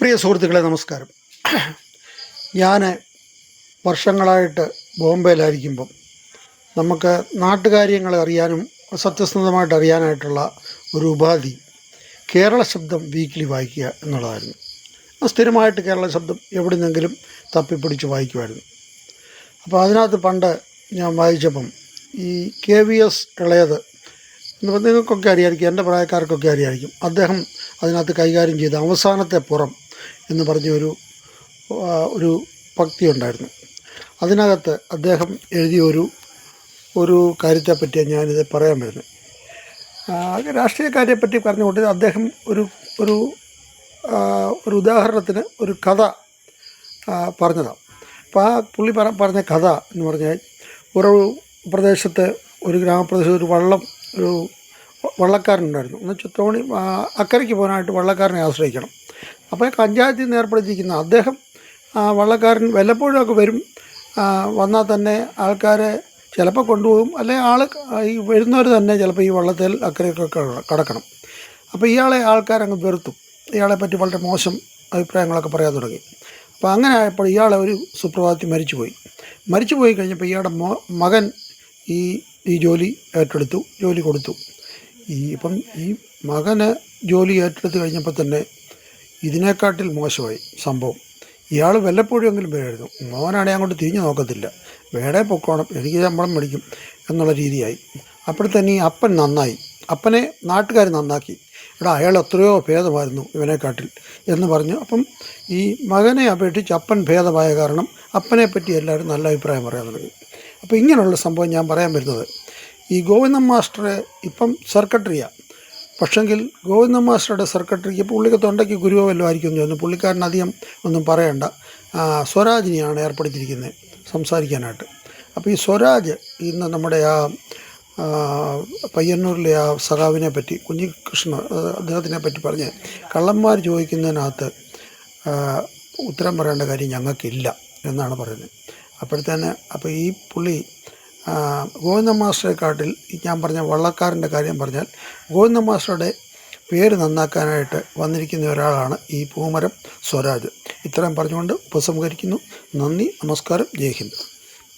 പ്രിയ സുഹൃത്തുക്കളെ നമസ്കാരം. ഞാൻ വർഷങ്ങളായിട്ട് ബോംബെയിലായിരിക്കുമ്പം നമുക്ക് നാട്ടുകാര്യങ്ങൾ അറിയാനും സത്യസന്ധമായിട്ട് അറിയാനായിട്ടുള്ള ഒരു ഉപാധി കേരള ശബ്ദം വീക്കിലി വായിക്കുക എന്നുള്ളതായിരുന്നു. സ്ഥിരമായിട്ട് കേരള ശബ്ദം എവിടെ നിന്നെങ്കിലും തപ്പിപ്പിടിച്ച് വായിക്കുമായിരുന്നു. അപ്പോൾ അതിനകത്ത് പണ്ട് ഞാൻ വായിച്ചപ്പം ഈ KVS ഇളയത് നിങ്ങൾക്കൊക്കെ അറിയാമായിരിക്കും, എൻ്റെ പ്രായക്കാർക്കൊക്കെ അറിയാമായിരിക്കും. അദ്ദേഹം അതിനകത്ത് കൈകാര്യം ചെയ്ത അവസാനത്തെ പുറം എന്ന് പറഞ്ഞ ഒരു പക്തി ഉണ്ടായിരുന്നു. അതിനകത്ത് അദ്ദേഹം എഴുതിയ ഒരു കാര്യത്തെപ്പറ്റിയാണ് ഞാനിത് പറയാൻ വരുന്നത്. രാഷ്ട്രീയക്കാരെപ്പറ്റി പറഞ്ഞുകൊണ്ട് അദ്ദേഹം ഒരു ഉദാഹരണത്തിന് ഒരു കഥ പറഞ്ഞതാണ്. അപ്പോൾ ആ പുള്ളി പറഞ്ഞ കഥ എന്ന് പറഞ്ഞാൽ, ഒരു പ്രദേശത്ത്, ഒരു ഗ്രാമപ്രദേശത്ത് ഒരു വള്ളക്കാരനുണ്ടായിരുന്നു. എന്ന് വെച്ചാൽ തോണി അക്കരയ്ക്ക് പോകാനായിട്ട് വള്ളക്കാരനെ ആശ്രയിക്കണം. അപ്പോൾ പഞ്ചായത്തിൽ നിന്ന് ഏർപ്പെടുത്തിയിരിക്കുന്ന അദ്ദേഹം വള്ളക്കാരൻ വല്ലപ്പോഴുമൊക്കെ വരും. വന്നാൽ തന്നെ ആൾക്കാരെ ചിലപ്പോൾ കൊണ്ടുപോകും, അല്ലെങ്കിൽ ഈ വരുന്നവർ തന്നെ ചിലപ്പോൾ ഈ വള്ളത്തിൽ അക്കരയ്ക്കൊക്കെ കടക്കണം. അപ്പോൾ ഇയാളെ ആൾക്കാരങ്ങ് വെറുത്തു. ഇയാളെ പറ്റി വളരെ മോശം അഭിപ്രായങ്ങളൊക്കെ പറയാൻ തുടങ്ങി. അപ്പോൾ അങ്ങനെ ആയപ്പോൾ ഇയാളെ ഒരു സുപ്രഭാതത്തിൽ മരിച്ചുപോയി കഴിഞ്ഞപ്പോൾ ഇയാളുടെ മകൻ ഈ ജോലി ഏറ്റെടുത്തു, ജോലി കൊടുത്തു. ഇപ്പം ഈ മകന് ജോലി ഏറ്റെടുത്ത് കഴിഞ്ഞപ്പോൾ തന്നെ ഇതിനെക്കാട്ടിൽ മോശമായി സംഭവം. ഇയാൾ വല്ലപ്പോഴും എങ്കിലും വരുമായിരുന്നു. മോനാണെങ്കിൽ അങ്ങോട്ട് തിരിഞ്ഞു നോക്കത്തില്ല, വേറെ പൊക്കോണം, എനിക്ക് ശമ്പളം മേടിക്കും എന്നുള്ള രീതിയായി. അപ്പോഴത്തന്നെ ഈ അപ്പൻ നന്നായി, അപ്പനെ നാട്ടുകാർ നന്നാക്കി. അയാൾ എത്രയോ ഭേദമായിരുന്നു ഇവനെക്കാട്ടിൽ എന്ന് പറഞ്ഞു. അപ്പം ഈ മകനെ അപേക്ഷിച്ച് അപ്പൻ ഭേദമായ കാരണം അപ്പനെ പറ്റി എല്ലാവരും നല്ല അഭിപ്രായം പറയാൻ തുടങ്ങി. അപ്പോൾ ഇങ്ങനെയുള്ള സംഭവം ഞാൻ പറയാൻ വരുന്നത്, ഈ ഗോവിന്ദൻ മാസ്റ്റർ ഇപ്പം സെക്രട്ടറിയാണ്. പക്ഷെങ്കിൽ ഗോവിന്ദൻ മാസ്റ്ററുടെ സെക്രട്ടറിക്ക് പുള്ളിക്ക് തൊണ്ടയ്ക്ക് ഗുരുവോ വല്ലതും ആയിരിക്കും എന്ന് തോന്നുന്നു. പുള്ളിക്കാരൻ അധികം ഒന്നും പറയണ്ട, സ്വരാജിനെയാണ് ഏർപ്പെടുത്തിയിരിക്കുന്നത് സംസാരിക്കാനായിട്ട്. അപ്പോൾ ഈ സ്വരാജ് ഇന്ന് നമ്മുടെ പയ്യന്നൂരിലെ സഖാവിനെ പറ്റി, കുഞ്ഞികൃഷ്ണൻ, അദ്ദേഹത്തിനെ പറ്റി പറഞ്ഞ് കള്ളന്മാർ ചോദിക്കുന്നതിനകത്ത് ഉത്തരം പറയേണ്ട കാര്യം ഞങ്ങൾക്കില്ല എന്നാണ് പറയുന്നത്. അപ്പോൾ ഈ പുള്ളി ഗോവിന്ദൻ മാസ്റ്ററെക്കാട്ടിൽ ഞാൻ പറഞ്ഞ വള്ളക്കാരൻ്റെ കാര്യം പറഞ്ഞാൽ, ഗോവിന്ദൻ മാസ്റ്ററുടെ പേര് നന്നാക്കാനായിട്ട് വന്നിരിക്കുന്ന ഒരാളാണ് ഈ പൂമരം സ്വരാജ്. ഇത്രയും പറഞ്ഞുകൊണ്ട് ഉപസംഹരിക്കുന്നു. നന്ദി, നമസ്കാരം, ജയ് ഹിന്ദ്.